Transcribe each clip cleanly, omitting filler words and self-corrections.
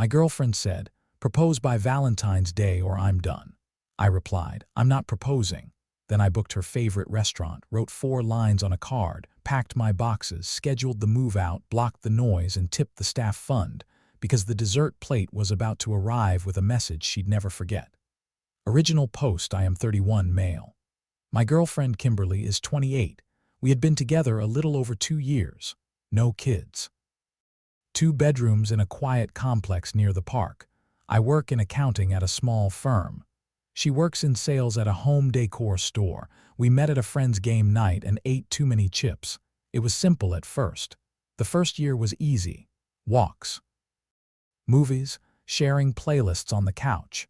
My girlfriend said, "Propose by Valentine's Day or I'm done." I replied, "I'm not proposing." Then I booked her favorite restaurant, wrote 4 lines on a card, packed my boxes, scheduled the move out, blocked the noise, and tipped the staff fund, because the dessert plate was about to arrive with a message she'd never forget. Original post: I am 31, male. My girlfriend Kimberly is 28. We had been together a little over 2 years. No kids. 2 bedrooms in a quiet complex near the park. I work in accounting at a small firm. She works in sales at a home decor store. We met at a friend's game night and ate too many chips. It was simple at first. The first year was easy. Walks, movies, sharing playlists on the couch.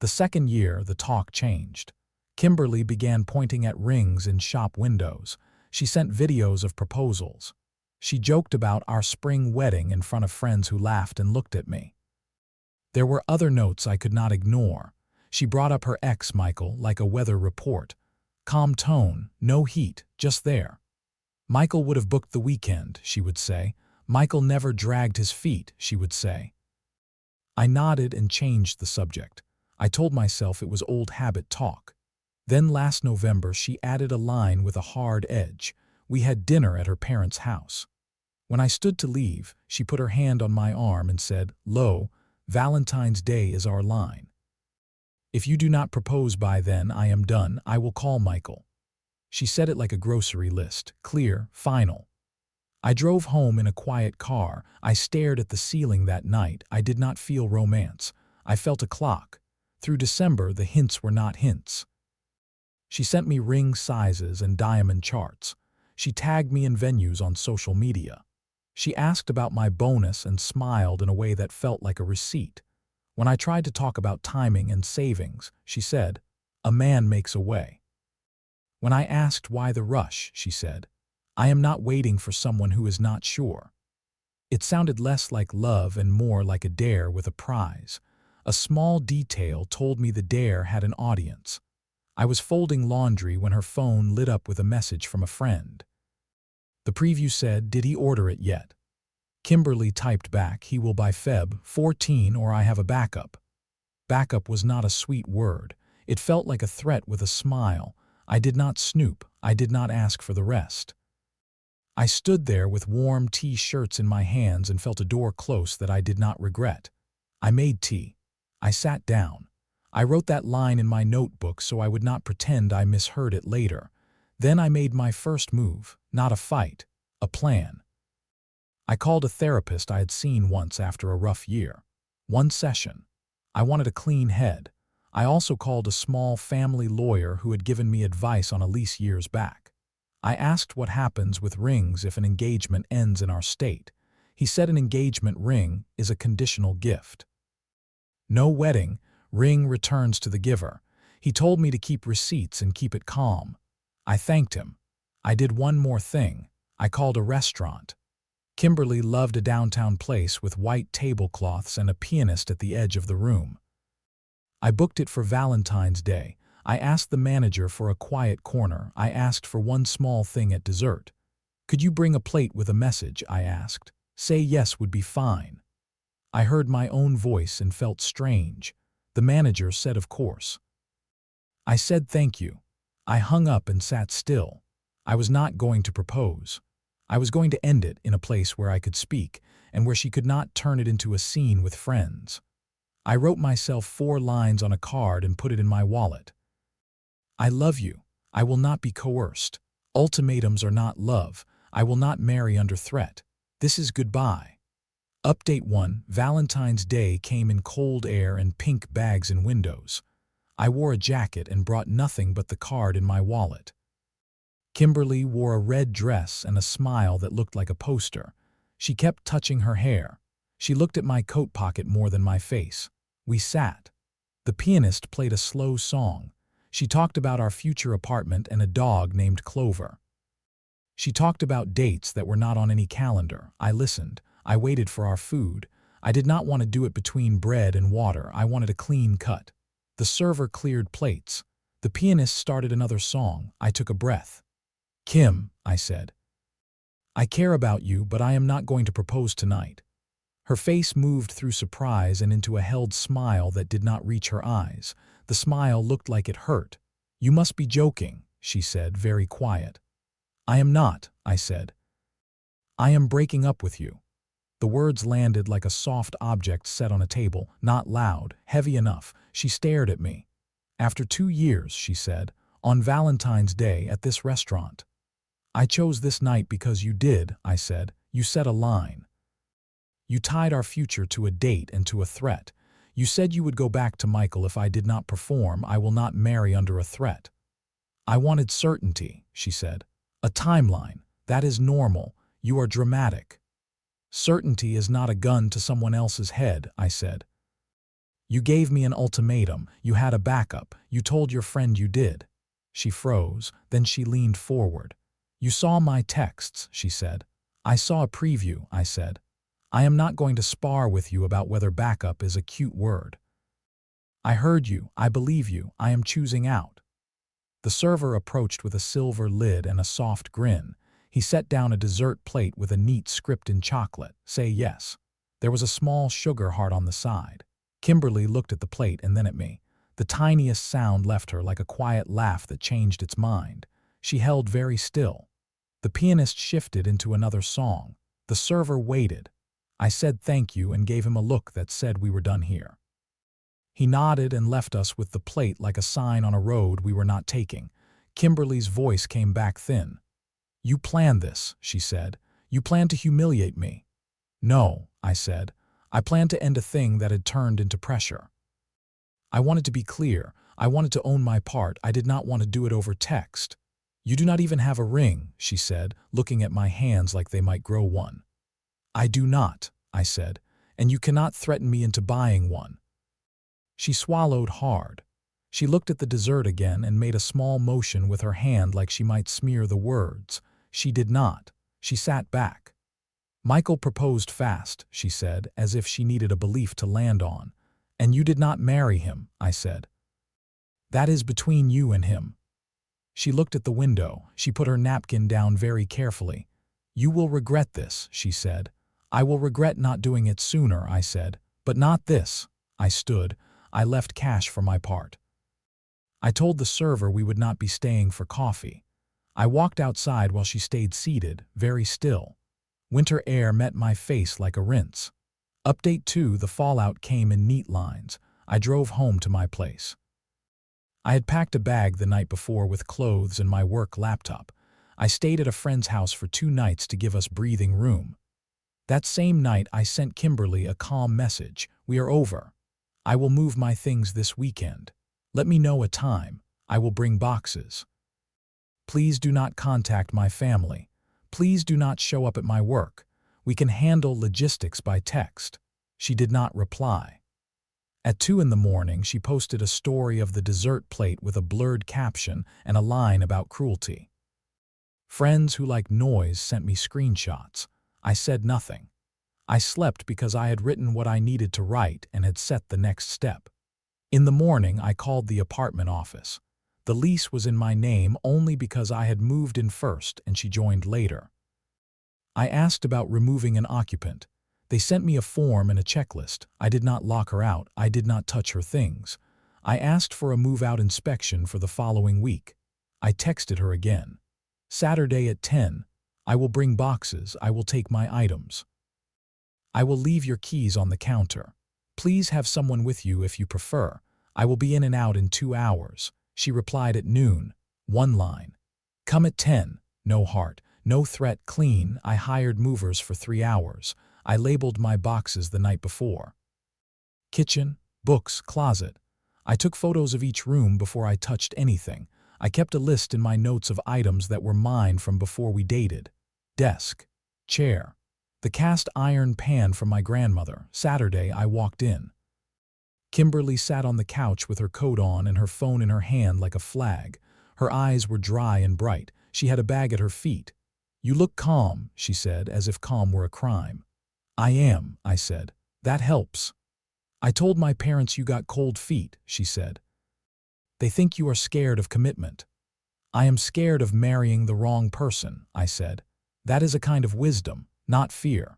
The second year, the talk changed. Kimberly began pointing at rings in shop windows. She sent videos of proposals. She joked about our spring wedding in front of friends who laughed and looked at me. There were other notes I could not ignore. She brought up her ex, Michael, like a weather report. Calm tone, no heat, just there. "Michael would have booked the weekend," she would say. "Michael never dragged his feet," she would say. I nodded and changed the subject. I told myself it was old habit talk. Then last November she added a line with a hard edge. We had dinner at her parents' house. When I stood to leave, she put her hand on my arm and said, "Lo, Valentine's Day is our line. If you do not propose by then, I am done. I will call Michael." She said it like a grocery list, clear, final. I drove home in a quiet car. I stared at the ceiling that night. I did not feel romance. I felt a clock. Through December, the hints were not hints. She sent me ring sizes and diamond charts. She tagged me in venues on social media. She asked about my bonus and smiled in a way that felt like a receipt. When I tried to talk about timing and savings, she said, "A man makes a way." When I asked why the rush, she said, "I am not waiting for someone who is not sure." It sounded less like love and more like a dare with a prize. A small detail told me the dare had an audience. I was folding laundry when her phone lit up with a message from a friend. The preview said, "Did he order it yet?" Kimberly typed back, "He will by Feb 14 or I have a backup." Backup was not a sweet word. It felt like a threat with a smile. I did not snoop. I did not ask for the rest. I stood there with warm T-shirts in my hands and felt a door close that I did not regret. I made tea. I sat down. I wrote that line in my notebook so I would not pretend I misheard it later. Then I made my first move, not a fight, a plan. I called a therapist I had seen once after a rough year. 1 session. I wanted a clean head. I also called a small family lawyer who had given me advice on a lease years back. I asked what happens with rings if an engagement ends in our state. He said an engagement ring is a conditional gift. No wedding, ring returns to the giver. He told me to keep receipts and keep it calm. I thanked him. I did one more thing. I called a restaurant. Kimberly loved a downtown place with white tablecloths and a pianist at the edge of the room. I booked it for Valentine's Day. I asked the manager for a quiet corner. I asked for one small thing at dessert. "Could you bring a plate with a message?" I asked. "Say yes would be fine." I heard my own voice and felt strange. The manager said, "Of course." I said thank you. I hung up and sat still. I was not going to propose. I was going to end it in a place where I could speak and where she could not turn it into a scene with friends. I wrote myself 4 lines on a card and put it in my wallet. "I love you. I will not be coerced. Ultimatums are not love. I will not marry under threat. This is goodbye." Update 1. Valentine's Day came in cold air and pink bags in windows. I wore a jacket and brought nothing but the card in my wallet. Kimberly wore a red dress and a smile that looked like a poster. She kept touching her hair. She looked at my coat pocket more than my face. We sat. The pianist played a slow song. She talked about our future apartment and a dog named Clover. She talked about dates that were not on any calendar. I listened. I waited for our food. I did not want to do it between bread and water. I wanted a clean cut. The server cleared plates. The pianist started another song. I took a breath. "Kim," I said, "I care about you, but I am not going to propose tonight." Her face moved through surprise and into a held smile that did not reach her eyes. The smile looked like it hurt. "You must be joking," she said, very quiet. "I am not," I said. "I am breaking up with you." The words landed like a soft object set on a table, not loud, heavy enough. She stared at me. "After 2 years," she said, "on Valentine's Day at this restaurant." "I chose this night because you did," I said. "You set a line. You tied our future to a date and to a threat. You said you would go back to Michael if I did not perform. I will not marry under a threat." "I wanted certainty," she said. "A timeline. That is normal. You are dramatic." "Certainty is not a gun to someone else's head," I said. "You gave me an ultimatum. You had a backup. You told your friend you did." She froze, then she leaned forward. "You saw my texts," she said. "I saw a preview," I said. "I am not going to spar with you about whether backup is a cute word. I heard you. I believe you. I am choosing out." The server approached with a silver lid and a soft grin. He set down a dessert plate with a neat script in chocolate. "Say yes." There was a small sugar heart on the side. Kimberly looked at the plate and then at me. The tiniest sound left her like a quiet laugh that changed its mind. She held very still. The pianist shifted into another song. The server waited. I said thank you and gave him a look that said we were done here. He nodded and left us with the plate like a sign on a road we were not taking. Kimberly's voice came back thin. "You planned this," she said. "You planned to humiliate me." "No," I said. "I planned to end a thing that had turned into pressure. I wanted to be clear. I wanted to own my part. I did not want to do it over text." "You do not even have a ring," she said, looking at my hands like they might grow one. "I do not," I said, "and you cannot threaten me into buying one." She swallowed hard. She looked at the dessert again and made a small motion with her hand like she might smear the words. She did not. She sat back. "Michael proposed fast," she said, as if she needed a belief to land on. "And you did not marry him," I said. "That is between you and him." She looked at the window. She put her napkin down very carefully. "You will regret this," she said. "I will regret not doing it sooner," I said. "But not this." I stood. I left cash for my part. I told the server we would not be staying for coffee. I walked outside while she stayed seated, very still. Winter air met my face like a rinse. Update 2: the fallout came in neat lines. I drove home to my place. I had packed a bag the night before with clothes and my work laptop. I stayed at a friend's house for 2 nights to give us breathing room. That same night I sent Kimberly a calm message. "We are over. I will move my things this weekend. Let me know a time. I will bring boxes. Please do not contact my family. Please do not show up at my work. We can handle logistics by text." She did not reply. At 2 in the morning, she posted a story of the dessert plate with a blurred caption and a line about cruelty. Friends who like noise sent me screenshots. I said nothing. I slept because I had written what I needed to write and had set the next step. In the morning, I called the apartment office. The lease was in my name only because I had moved in first and she joined later. I asked about removing an occupant. They sent me a form and a checklist. I did not lock her out. I did not touch her things. I asked for a move-out inspection for the following week. I texted her again. Saturday at 10. I will bring boxes. I will take my items. I will leave your keys on the counter. Please have someone with you if you prefer. I will be in and out in 2 hours. She replied at noon. 1 line. Come at 10. No heart. No threat. Clean. I hired movers for 3 hours. I labeled my boxes the night before. Kitchen, books, closet. I took photos of each room before I touched anything. I kept a list in my notes of items that were mine from before we dated. Desk, chair, the cast iron pan from my grandmother. Saturday, I walked in. Kimberly sat on the couch with her coat on and her phone in her hand like a flag. Her eyes were dry and bright. She had a bag at her feet. "You look calm," she said, as if calm were a crime. "I am," I said. "That helps." "I told my parents you got cold feet," she said. "They think you are scared of commitment." "I am scared of marrying the wrong person," I said. "That is a kind of wisdom, not fear."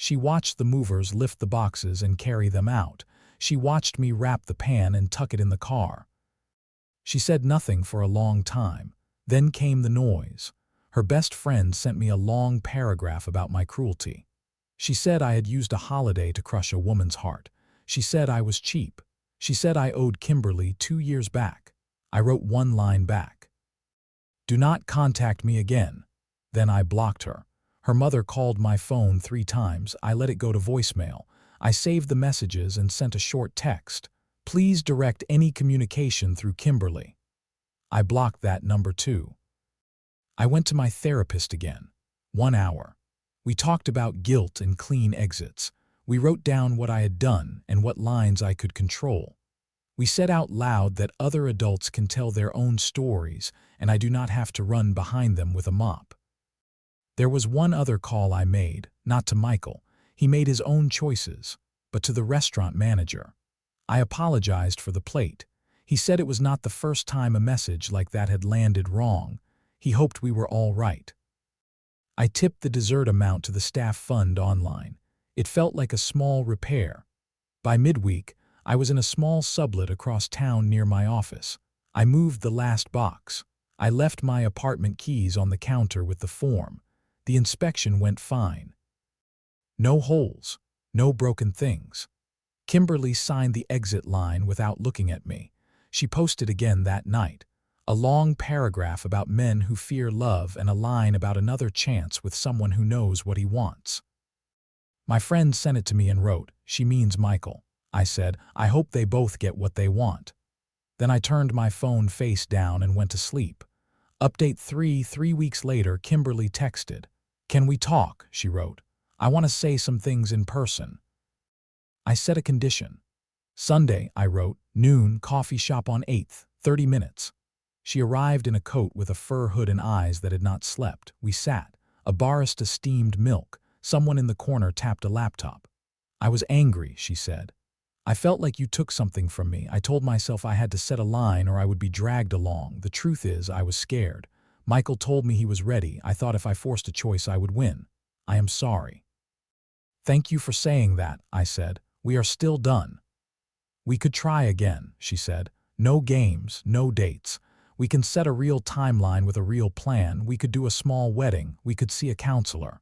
She watched the movers lift the boxes and carry them out. She watched me wrap the pan and tuck it in the car. She said nothing for a long time. Then came the noise. Her best friend sent me a long paragraph about my cruelty. She said I had used a holiday to crush a woman's heart. She said I was cheap. She said I owed Kimberly 2 years back. I wrote one line back. "Do not contact me again." Then I blocked her. Her mother called my phone 3 times. I let it go to voicemail. I saved the messages and sent a short text. "Please direct any communication through Kimberly." I blocked that number too. I went to my therapist again. 1 hour. We talked about guilt and clean exits. We wrote down what I had done and what lines I could control. We said out loud that other adults can tell their own stories and I do not have to run behind them with a mop. There was one other call I made, not to Michael. He made his own choices, but to the restaurant manager. I apologized for the plate. He said it was not the first time a message like that had landed wrong. He hoped we were all right. I tipped the dessert amount to the staff fund online. It felt like a small repair. By midweek, I was in a small sublet across town near my office. I moved the last box. I left my apartment keys on the counter with the form. The inspection went fine. No holes, no broken things. Kimberly signed the exit line without looking at me. She posted again that night. A long paragraph about men who fear love and a line about another chance with someone who knows what he wants. My friend sent it to me and wrote, "She means Michael." I said, "I hope they both get what they want." Then I turned my phone face down and went to sleep. Update 3 weeks later, Kimberly texted. "Can we talk?" she wrote. "I want to say some things in person." I set a condition. "Sunday," I wrote, "noon, coffee shop on 8th, 30 minutes. She arrived in a coat with a fur hood and eyes that had not slept. We sat. A barista steamed milk. Someone in the corner tapped a laptop. "I was angry," she said. "I felt like you took something from me. I told myself I had to set a line or I would be dragged along. The truth is, I was scared. Michael told me he was ready. I thought if I forced a choice, I would win. I am sorry." "Thank you for saying that," I said. "We are still done." "We could try again," she said. "No games, no dates. We can set a real timeline with a real plan. We could do a small wedding. We could see a counselor."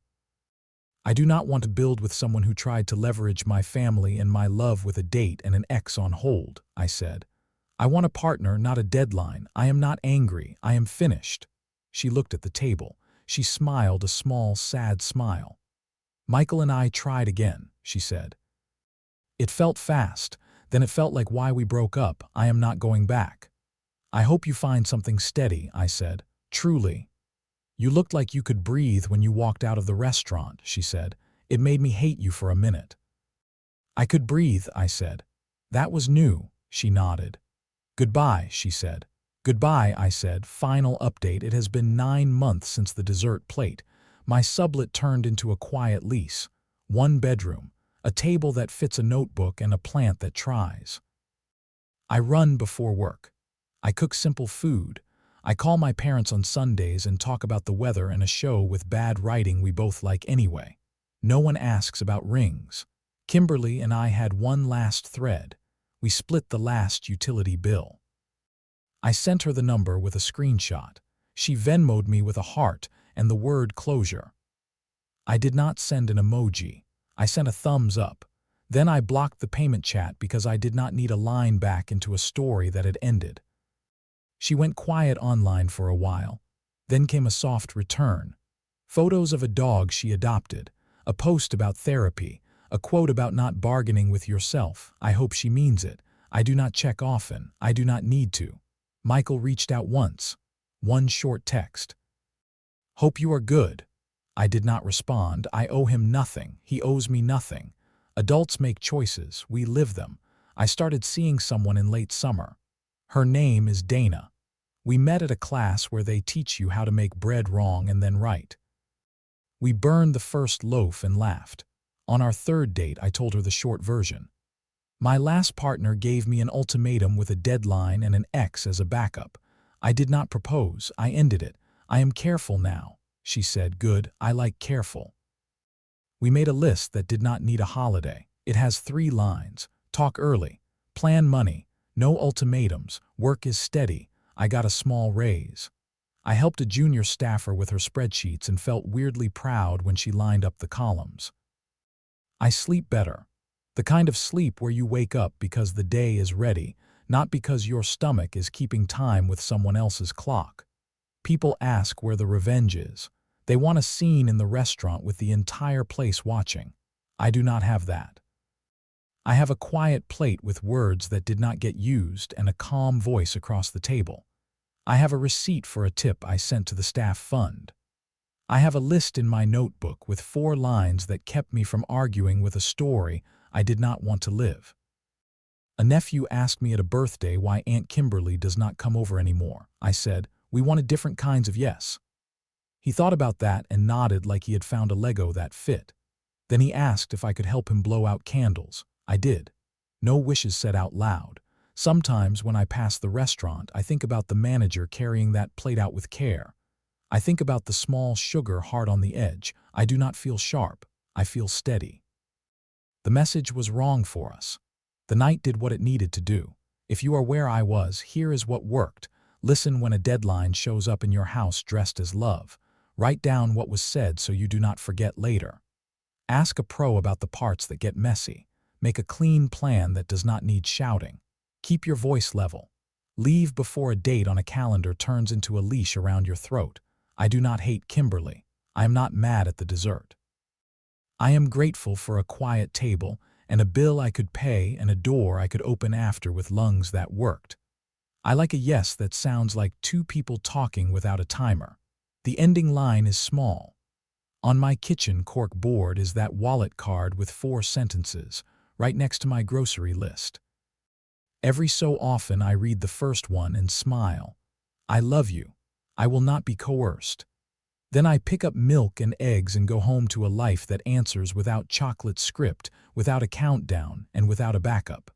"I do not want to build with someone who tried to leverage my family and my love with a date and an ex on hold," I said. "I want a partner, not a deadline. I am not angry. I am finished." She looked at the table. She smiled a small, sad smile. "Michael and I tried again," she said. "It felt fast. Then it felt like why we broke up. I am not going back." "I hope you find something steady," I said. "Truly." "You looked like you could breathe when you walked out of the restaurant," she said. "It made me hate you for a minute." "I could breathe," I said. "That was new," she nodded. "Goodbye," she said. "Goodbye," I said. Final update. It has been 9 months since the dessert plate. My sublet turned into a quiet lease. 1 bedroom, a table that fits a notebook and a plant that tries. I run before work. I cook simple food. I call my parents on Sundays and talk about the weather and a show with bad writing we both like anyway. No one asks about rings. Kimberly and I had one last thread. We split the last utility bill. I sent her the number with a screenshot. She Venmo'd me with a heart and the word closure. I did not send an emoji. I sent a thumbs up. Then I blocked the payment chat because I did not need a line back into a story that had ended. She went quiet online for a while. Then came a soft return. Photos of a dog she adopted, a post about therapy, a quote about not bargaining with yourself. I hope she means it. I do not check often. I do not need to. Michael reached out once. One short text. "Hope you are good." I did not respond. I owe him nothing. He owes me nothing. Adults make choices. We live them. I started seeing someone in late summer. Her name is Dana. We met at a class where they teach you how to make bread wrong and then right. We burned the first loaf and laughed. On our 3rd date, I told her the short version. My last partner gave me an ultimatum with a deadline and an ex as a backup. I did not propose. I ended it. I am careful now. She said, "Good, I like careful." We made a list that did not need a holiday. It has 3 lines. Talk early. Plan money. No ultimatums. Work is steady. I got a small raise. I helped a junior staffer with her spreadsheets and felt weirdly proud when she lined up the columns. I sleep better. The kind of sleep where you wake up because the day is ready, not because your stomach is keeping time with someone else's clock. People ask where the revenge is. They want a scene in the restaurant with the entire place watching. I do not have that. I have a quiet plate with words that did not get used and a calm voice across the table. I have a receipt for a tip I sent to the staff fund. I have a list in my notebook with 4 lines that kept me from arguing with a story I did not want to live. A nephew asked me at a birthday why Aunt Kimberly does not come over anymore. I said, "We wanted different kinds of yes." He thought about that and nodded like he had found a Lego that fit. Then he asked if I could help him blow out candles. I did. No wishes said out loud. Sometimes when I pass the restaurant, I think about the manager carrying that plate out with care. I think about the small sugar hard on the edge. I do not feel sharp. I feel steady. The message was wrong for us. The night did what it needed to do. If you are where I was, here is what worked. Listen when a deadline shows up in your house dressed as love. Write down what was said so you do not forget later. Ask a pro about the parts that get messy. Make a clean plan that does not need shouting. Keep your voice level. Leave before a date on a calendar turns into a leash around your throat. I do not hate Kimberly. I am not mad at the dessert. I am grateful for a quiet table and a bill I could pay and a door I could open after with lungs that worked. I like a yes that sounds like 2 people talking without a timer. The ending line is small. On my kitchen cork board is that wallet card with 4 sentences, right next to my grocery list. Every so often I read the first one and smile. I love you. I will not be coerced. Then I pick up milk and eggs and go home to a life that answers without chocolate script, without a countdown, and without a backup.